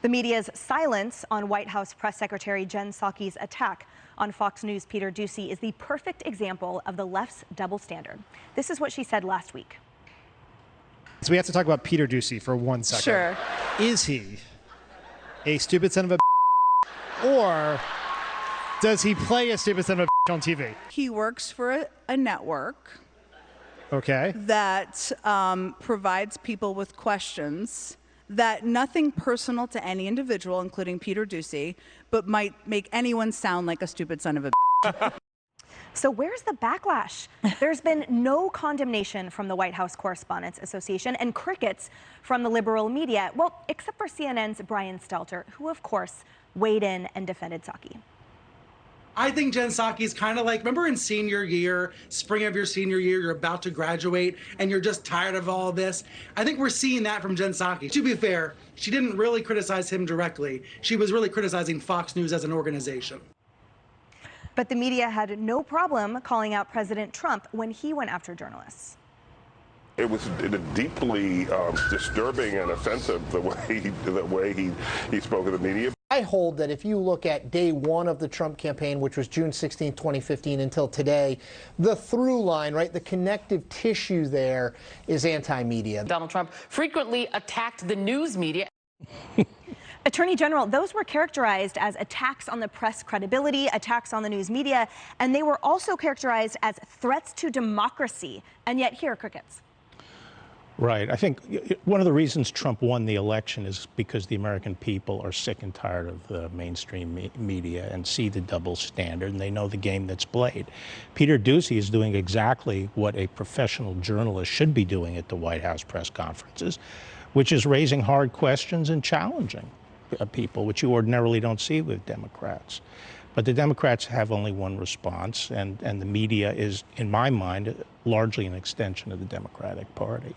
The media's silence on White House Press Secretary Jen Psaki's attack on Fox News Peter Doocy is the perfect example of the left's double standard. This is what she said last week. So we have to talk about Peter Doocy for 1 second. Sure. Is he a stupid son of a or does he play a stupid son of a on TV? He works for a network Okay. that provides people with questions that nothing personal to any individual, including Peter Doocy, but might make anyone sound like a stupid son of a So where's the backlash? There's been no condemnation from the White House Correspondents Association and crickets from the liberal media, well, except for CNN's Brian Stelter, who of course weighed in and defended Psaki. I think Jen Psaki is kind of like, remember in senior year, spring of your senior year, you're about to graduate and you're just tired of all this? I think we're seeing that from Jen Psaki. To be fair, she didn't really criticize him directly. She was really criticizing Fox News as an organization. But the media had no problem calling out President Trump when he went after journalists. It was deeply disturbing and offensive the way he spoke to the media. I hold that if you look at day one of the Trump campaign, which was June 16, 2015, until today, the through line, right, the connective tissue there is anti-media. Donald Trump frequently attacked the news media. Attorney General, those were characterized as attacks on the press credibility, attacks on the news media, and they were also characterized as threats to democracy. And yet here are crickets. Right. I think one of the reasons Trump won the election is because the American people are sick and tired of the mainstream media and see the double standard, and they know the game that's played. Peter Doocy is doing exactly what a professional journalist should be doing at the White House press conferences, which is raising hard questions and challenging people, which you ordinarily don't see with Democrats. But the Democrats have only one response, and the media is, in my mind, largely an extension of the Democratic Party.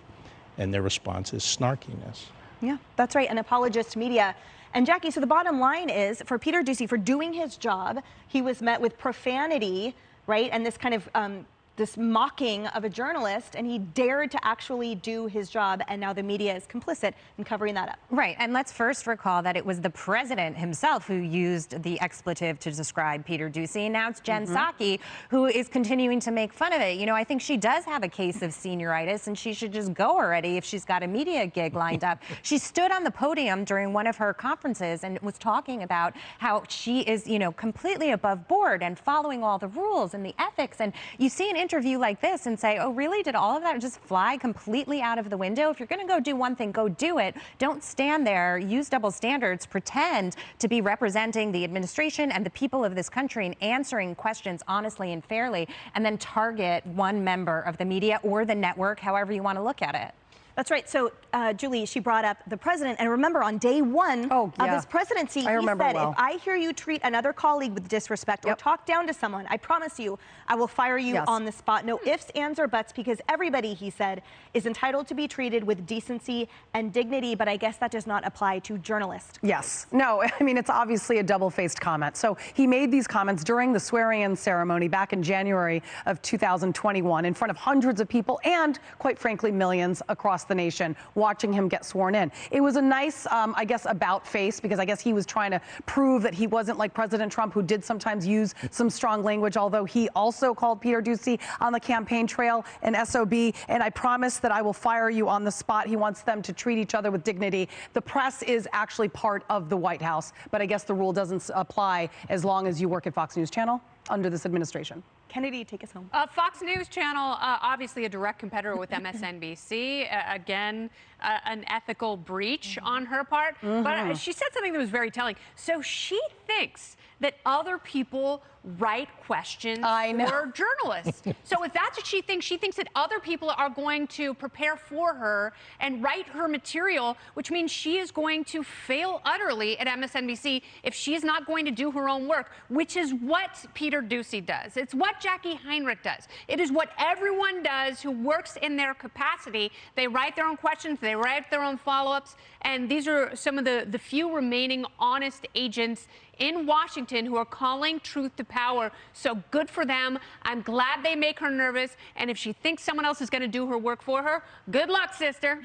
And their response is snarkiness. Yeah, that's right, an apologist media. And Jackie, so the bottom line is, for Peter Doocy, for doing his job, he was met with profanity, right? And this kind of, this mocking of a journalist, and he dared to actually do his job, and now the media is complicit in covering that up. Right, and let's first recall that it was the president himself who used the expletive to describe Peter Doocy. Now it's Jen Psaki who is continuing to make fun of it. You know, I think she does have a case of senioritis, and she should just go already if she's got a media gig lined up. She stood on the podium during one of her conferences and was talking about how she is, you know, completely above board and following all the rules and the ethics. And you see an interview like this and say, oh, really? Did all of that just fly completely out of the window? If you're going to go do one thing, go do it. Don't stand there, use double standards, pretend to be representing the administration and the people of this country and answering questions honestly and fairly, and then target one member of the media or the network, however you want to look at it. That's right. So, Julie, she brought up the president. And remember, on day one of his presidency, he said, if I hear you treat another colleague with disrespect or talk down to someone, I promise you, I will fire you on the spot. No ifs, ands, or buts, because everybody, he said, is entitled to be treated with decency and dignity. But I guess that does not apply to journalists. Yes. No, I mean, it's obviously a double-faced comment. So he made these comments during the swearing-in ceremony back in January of 2021 in front of hundreds of people and, quite frankly, millions across the nation watching him get sworn in. It was a nice, I guess, about face, because I guess he was trying to prove that he wasn't like President Trump, who did sometimes use some strong language, although he also called Peter Doocy on the campaign trail an SOB, and I promise that I will fire you on the spot. He wants them to treat each other with dignity. The press is actually part of the White House, but I guess the rule doesn't apply as long as you work at Fox News Channel under this administration. Kennedy, take us home. Fox News Channel, obviously a direct competitor with MSNBC. Again, an ethical breach on her part. But she said something that was very telling. So she thinks that other people write questions for journalists. So if that's what she thinks that other people are going to prepare for her and write her material, which means she is going to fail utterly at MSNBC if she is not going to do her own work, which is what Peter Doocy does. It's what Jackie Heinrich does. It is what everyone does who works in their capacity. They write their own questions, they write their own follow-ups, and these are some of the few remaining honest agents in Washington who are calling truth to power. So good for them. I'm glad they make her nervous. And if she thinks someone else is going to do her work for her, good luck, sister.